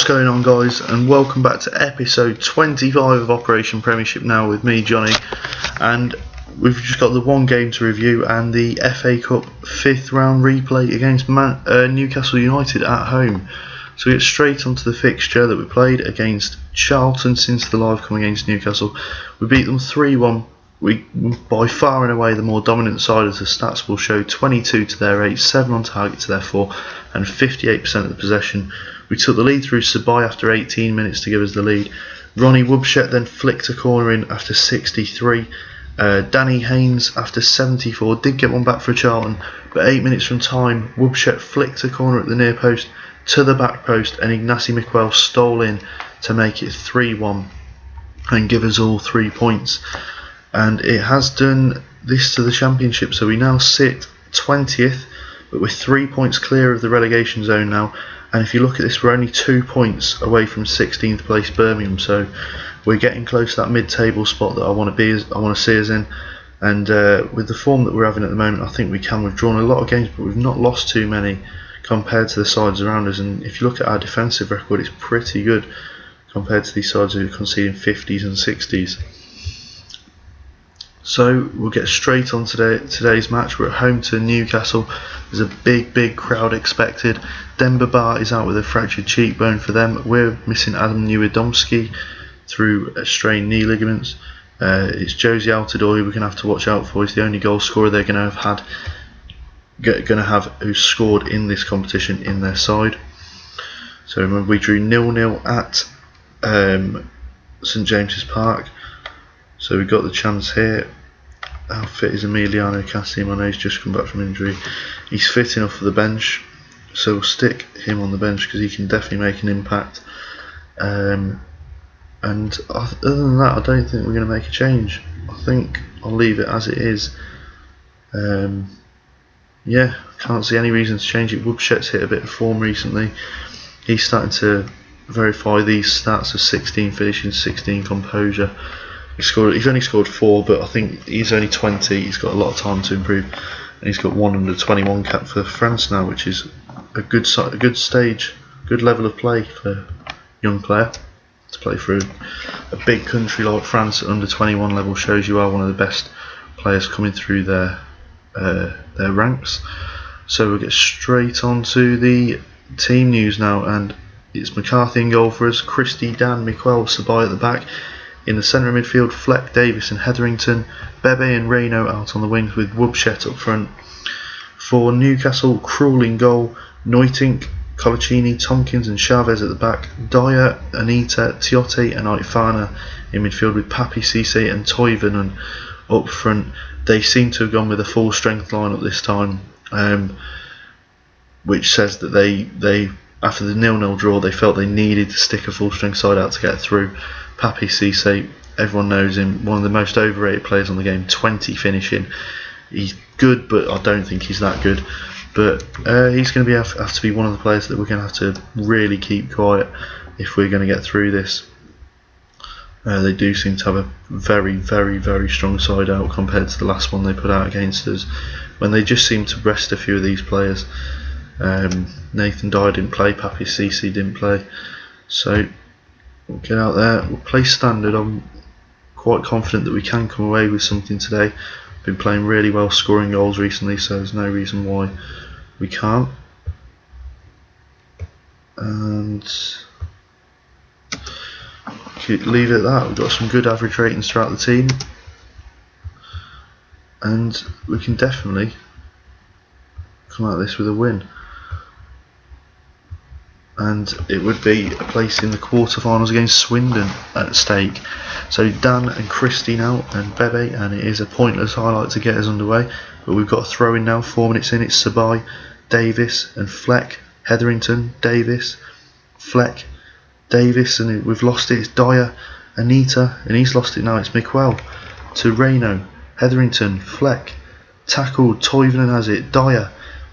going on, guys, and welcome back to episode 25 of Operation Premiership now with me, Johnny, and we've just got the one game to review and the FA Cup 5th round replay against Newcastle United at home. So we get straight onto the fixture that we played against Charlton since the live come against Newcastle. We beat them 3-1. We, by far and away, the more dominant side, as the stats will show, 22 to their 8, 7 on target to their 4, and 58% of the possession. We took the lead through Sabai after 18 minutes to give us the lead. Ronnie Wubshet then flicked a corner in after 63. Danny Haynes after 74 did get one back for Charlton, but 8 minutes from time, Wubshet flicked a corner at the near post to the back post, and Ignacy Miquel stole in to make it 3-1 and give us all 3 points. And it has done this to the Championship, so we now sit 20th, but we're 3 points clear of the relegation zone now. And if you look at this, we're only 2 points away from 16th place Birmingham, so we're getting close to that mid-table spot that I want to see us in. And with the form that we're having at the moment, I think we can. We've drawn a lot of games, but we've not lost too many compared to the sides around us. And if you look at our defensive record, it's pretty good compared to these sides who are conceding 50s and 60s. So we'll get straight on today's match. We're at home to Newcastle. There's a big crowd expected. Demba Ba is out with a fractured cheekbone for them. We're missing Adam Niewiadomski through strained knee ligaments. It's Josie Altidore who we're going to have to watch out for. He's the only goal scorer they're going to have who scored in this competition in their side. So remember, we drew 0-0 at St James's Park. So we got the chance here. How fit is Emiliano Cassim? I know he's just come back from injury. He's fit enough for the bench, so we'll stick him on the bench because he can definitely make an impact. And other than that, I don't think we're going to make a change. I think I'll leave it as it is. Yeah, can't see any reason to change it. Wubshet's hit a bit of form recently. He's starting to verify these stats of 16 finishing, 16 composure. He's only scored 4, but I think he's only 20. He's got a lot of time to improve, and he's got 1 under 21 cap for France now, which is a good stage, good level of play for a young player to play for a big country like France at under 21 level. Shows you are one of the best players coming through their ranks. So we'll get straight on to the team news now, and it's McCarthy in goal for us. Christie, Dan, Miquel, Sabai at the back. In the centre of midfield, Fleck, Davis and Hetherington. Bebe and Reyno out on the wings with Wubshet up front. For Newcastle, Krul in goal. Neutink, Colaccini, Tompkins and Chavez at the back. Dyer, Anita, Tiote and Aifana in midfield with Papi Cisse and Toivonen up front. They seem to have gone with a full strength lineup this time, which says that they after the 0-0 draw, they felt they needed to stick a full strength side out to get through. Papi Cisse, everyone knows him, one of the most overrated players on the game, 20 finishing. He's good, but I don't think he's that good. But he's going to have to be one of the players that we're going to have to really keep quiet if we're going to get through this. They do seem to have a very strong side out compared to the last one they put out against us, when they just seem to rest a few of these players. Nathan Dyer didn't play, Papi Cisse didn't play. So we'll get out there, we'll play standard. I'm quite confident that we can come away with something today. Been playing really well, scoring goals recently, so there's no reason why we can't. And leave it at that. We've got some good average ratings throughout the team, and we can definitely come out of this with a win. And it would be a place in the quarterfinals against Swindon at stake. So Dan and Christie now and Bebe, and it is a pointless highlight to get us underway, but we've got a throw in now. 4 minutes in, it's Sabai, Davis and Fleck. Hetherington, Davis, Fleck, Davis, and we've lost it. It's Dyer, Anita, and he's lost it now. It's Miquel to Reyno, Hetherington, Fleck, tackled, Toivonen has it. Dyer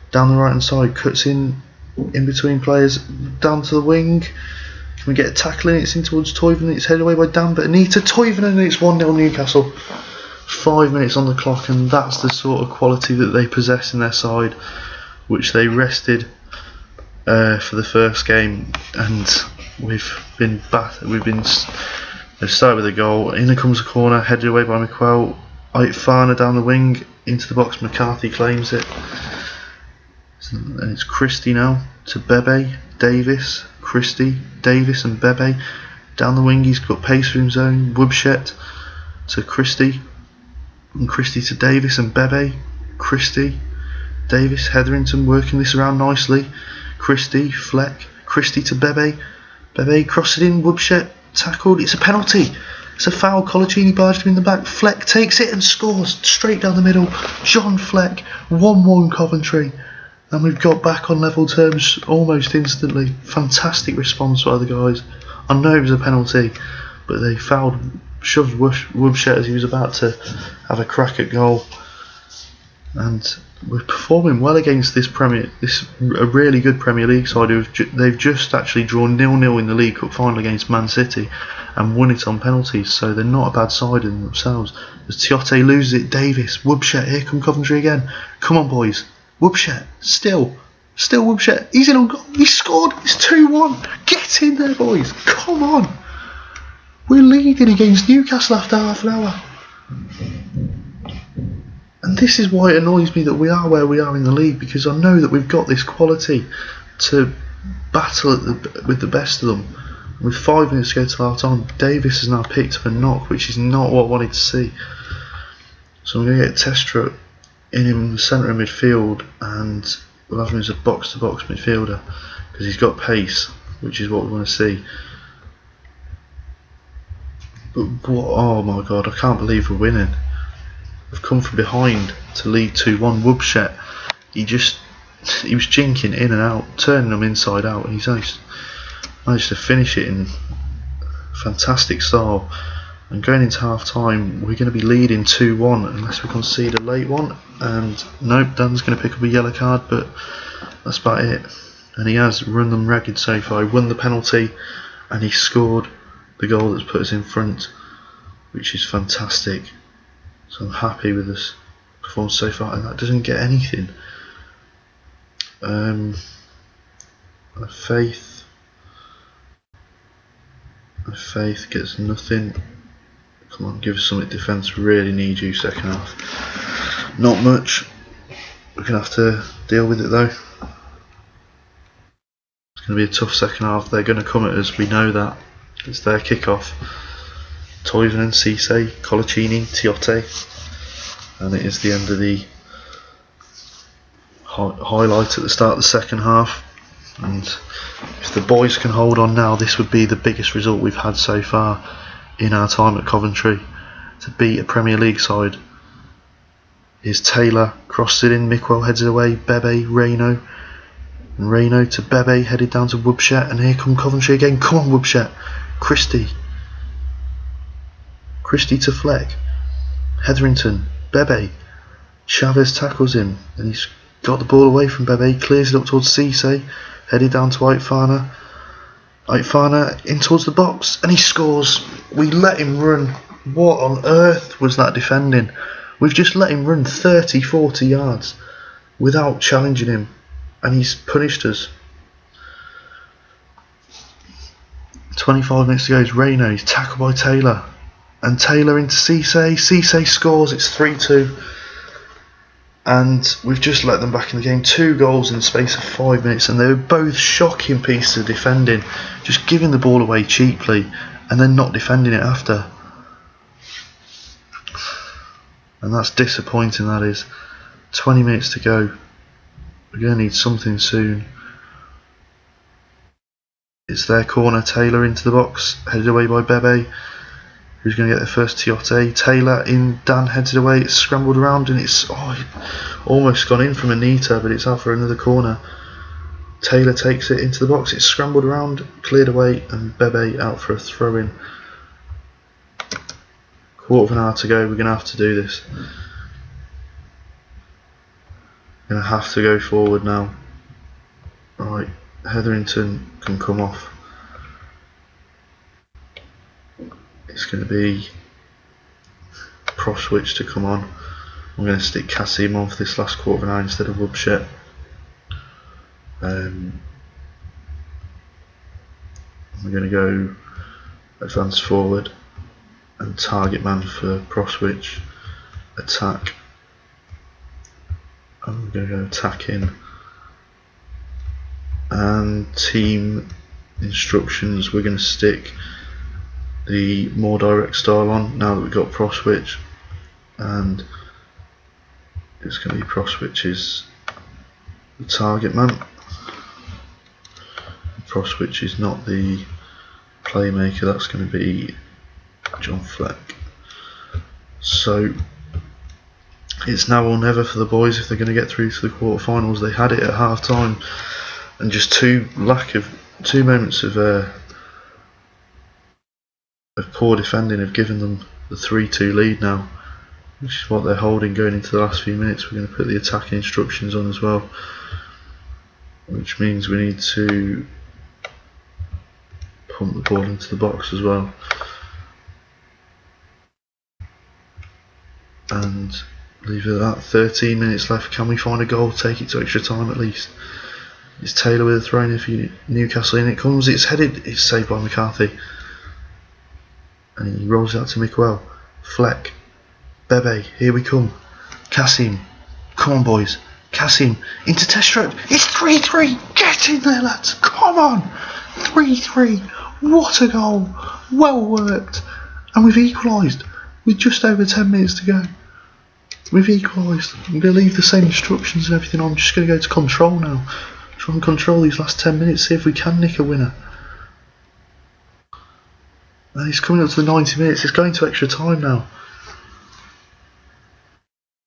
down the right hand side, cuts in between players, down to the wing. Can we get a tackle in? It's in towards Toivonen. It's headed away by Dan, but Anita, Toivonen, and it's 1-0 Newcastle. 5 minutes on the clock, and that's the sort of quality that they possess in their side, which they rested for the first game, and they've started with a goal. In there comes a corner, headed away by McQuell. Farner down the wing into the box. McCarthy claims it, and it's Christie now to Bebe, Davis, Christie, Davis, and Bebe down the wing. He's got pace for his own. Wubshet to Christie, and Christie to Davis and Bebe. Christie, Davis, Hetherington working this around nicely. Christie, Fleck, Christie to Bebe. Bebe crosses it in. Wubshet tackled. It's a penalty. It's a foul. Colaccini barged him in the back. Fleck takes it and scores straight down the middle. John Fleck, 1-1 Coventry. And we've got back on level terms almost instantly. Fantastic response by the guys. I know it was a penalty, but they shoved Wubshet as he was about to have a crack at goal. And we're performing well against a really good Premier League side. They've just actually drawn 0-0 in the League Cup final against Man City and won it on penalties, so they're not a bad side in themselves. As Tiote loses it, Davis, Wubshet, here come Coventry again. Come on boys, Wubshet, still Wubshet, he's in on goal, he scored, it's 2-1, get in there boys, come on. We're leading against Newcastle after half an hour. And this is why it annoys me that we are where we are in the league, because I know that we've got this quality to battle with the best of them. With 5 minutes to go to half time, Davis has now picked up a knock, which is not what I wanted to see. So I'm going to get Testra in the centre of midfield, and we'll have him as a box-to-box midfielder because he's got pace, which is what we want to see. But oh my god, I can't believe we're winning. We've come from behind to lead 2-1. Wubshet, he was jinking in and out, turning them inside out, and he's managed to finish it in fantastic style. And going into half time, we're going to be leading 2-1 unless we concede a late one. And nope, Dan's going to pick up a yellow card, but that's about it. And he has run them ragged so far. He won the penalty and he scored the goal that's put us in front, which is fantastic. So I'm happy with this performance so far, and that doesn't get anything. Faith gets nothing. Come on, give us something. Defence really need you second half. Not much. We're going to have to deal with it though. It's going to be a tough second half. They're going to come at us, we know that. It's their kick-off. Toivonen, Cisse, Colaccini, Tiote, and it is the end of the highlight at the start of the second half. And if the boys can hold on now, this would be the biggest result we've had so far in our time at Coventry. To beat a Premier League side. Is Taylor, crossed it in, Mickwell heads it away, Bebe, Reno, and Reno to Bebe, headed down to Wubshet, and here come Coventry again. Come on Wubshet, Christie to Fleck, Hetherington, Bebe, Chavez tackles him, and he's got the ball away from Bebe, clears it up towards Cisse, headed down to Farner in towards the box, and he scores. We let him run. What on earth was that defending? We've just let him run 30-40 yards without challenging him, and he's punished us. 25 minutes to go. It's Reno, he's tackled by Taylor, and Taylor into Cisse. Cisse scores. It's 3-2. And we've just let them back in the game. 2 goals in the space of 5 minutes, and they were both shocking pieces of defending, just giving the ball away cheaply and then not defending it after. And that's disappointing, that is. 20 minutes to go. We're going to need something soon. It's their corner. Taylor into the box, headed away by Bebe, who's going to get the first Tiote. Taylor in, Dan heads it away, it's scrambled around, and it's almost gone in from Anita, but it's out for another corner. Taylor takes it into the box, it's scrambled around, cleared away, and Bebe out for a throw-in. Quarter of an hour to go, we're going to have to do this. Going to have to go forward now. Right, Hetherington can come off. It's going to be Proswich to come on. I'm going to stick Kasim on for this last quarter of an hour instead of Wubshet. We're going to go advance forward and target man for Proswich, attack, and we're going to go attack in. And team instructions, we're going to stick the more direct style on now that we've got Proswich, and it's going to be Proswich is the target man. Proswich is not the playmaker, that's going to be John Fleck. So it's now or never for the boys if they're going to get through to the quarterfinals. They had it at half time, and just two moments of poor defending have given them the 3-2 lead now, which is what they're holding going into the last few minutes. We're going to put the attacking instructions on as well, which means we need to pump the ball into the box as well. And leave it at that. 13 minutes left. Can we find a goal? Take it to extra time at least. It's Taylor with a throw in for Newcastle. In it comes. It's headed. It's saved by McCarthy. And he rolls out to Miguel. Fleck. Bebe. Here we come. Kasim. Come on, boys. Kasim. Into Testro. It's 3-3. Get in there, lads. Come on. 3-3. What a goal. Well worked. And we've equalised with just over 10 minutes to go. We've equalised. I'm going to leave the same instructions and everything on. I'm just going to go to control now. Try and control these last 10 minutes, see if we can nick a winner. And it's coming up to the 90 minutes. It's going to extra time now.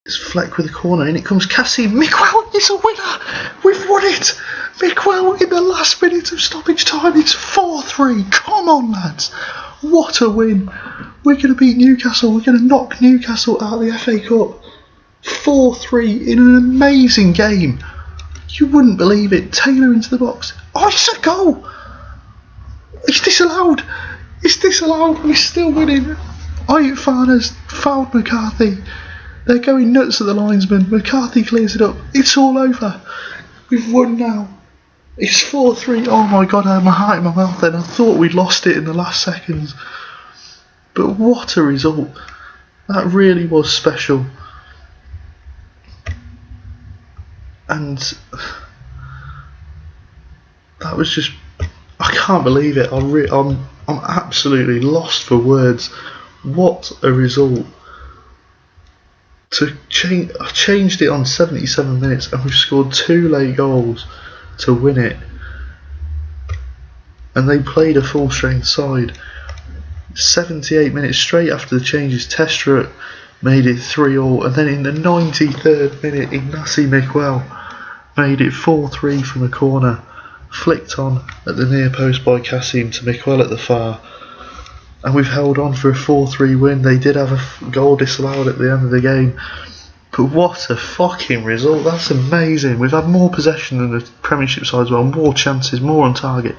It's Fleck with a corner. In it comes Cassie. Miguel is a winner. We've won it. Miguel in the last minute of stoppage time. It's 4-3. Come on, lads. What a win. We're going to beat Newcastle. We're going to knock Newcastle out of the FA Cup. 4-3 in an amazing game. You wouldn't believe it. Taylor into the box. Oh, it's a goal. It's disallowed. It's disallowed. We're still winning. Ayut Farner's fouled McCarthy. They're going nuts at the linesman. McCarthy clears it up. It's all over. We've won now. It's 4-3. Oh my god, I had my heart in my mouth then. I thought we'd lost it in the last seconds. But what a result. That really was special. And that was just, I can't believe it. I'm absolutely lost for words. What a result. I changed it on 77 minutes and we've scored 2 late goals to win it. And they played a full strength side. 78 minutes straight after the changes, Testro made it 3-3, and then in the 93rd minute, Ignacy Miguel made it 4-3 from a corner, flicked on at the near post by Kasim to Miguel at the far, and we've held on for a 4-3 win. They did have a goal disallowed at the end of the game, but what a fucking result. That's amazing. We've had more possession than the Premiership side as well, more chances, more on target.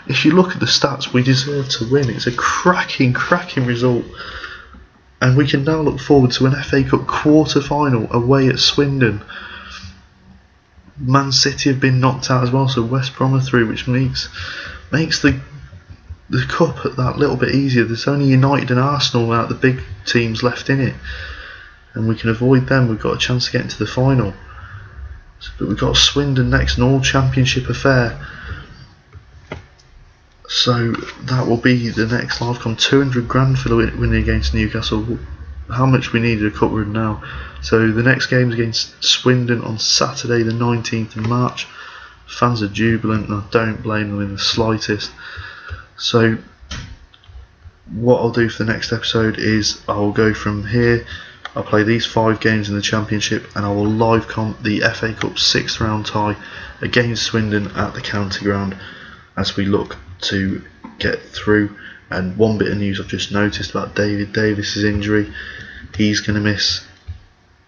If you look at the stats, we deserve to win. It's a cracking result. And we can now look forward to an FA Cup quarter-final away at Swindon. Man City have been knocked out as well, so West Brom are through, which makes the cup that little bit easier. There's only United and Arsenal out the big teams left in it, and we can avoid them. We've got a chance to get into the final. But we've got Swindon next, an all-championship affair. So that will be the next live com. 200 grand for the winning against Newcastle. How much we needed a cup run now. So the next game is against Swindon on Saturday the 19th of March. Fans are jubilant and I don't blame them in the slightest. So what I'll do for the next episode is I'll go from here. I'll play these 5 games in the Championship and I will live comp the FA Cup 6th round tie against Swindon at the County Ground as we look to get through. And one bit of news I've just noticed about David Davis's injury, he's going to miss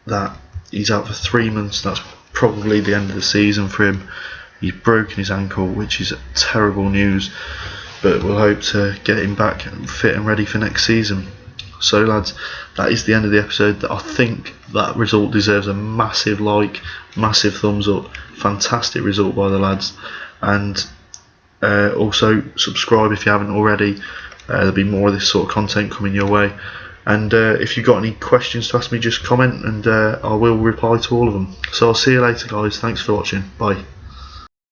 that. He's out for 3 months. That's probably the end of the season for him. He's broken his ankle, which is terrible news, but we'll hope to get him back fit and ready for next season. So lads, that is the end of the episode. I think that result deserves a massive like, massive thumbs up. Fantastic result by the lads, and Also subscribe if you haven't already. There'll be more of this sort of content coming your way. And if you've got any questions to ask me, just comment and I will reply to all of them. So I'll see you later, guys. Thanks for watching. Bye.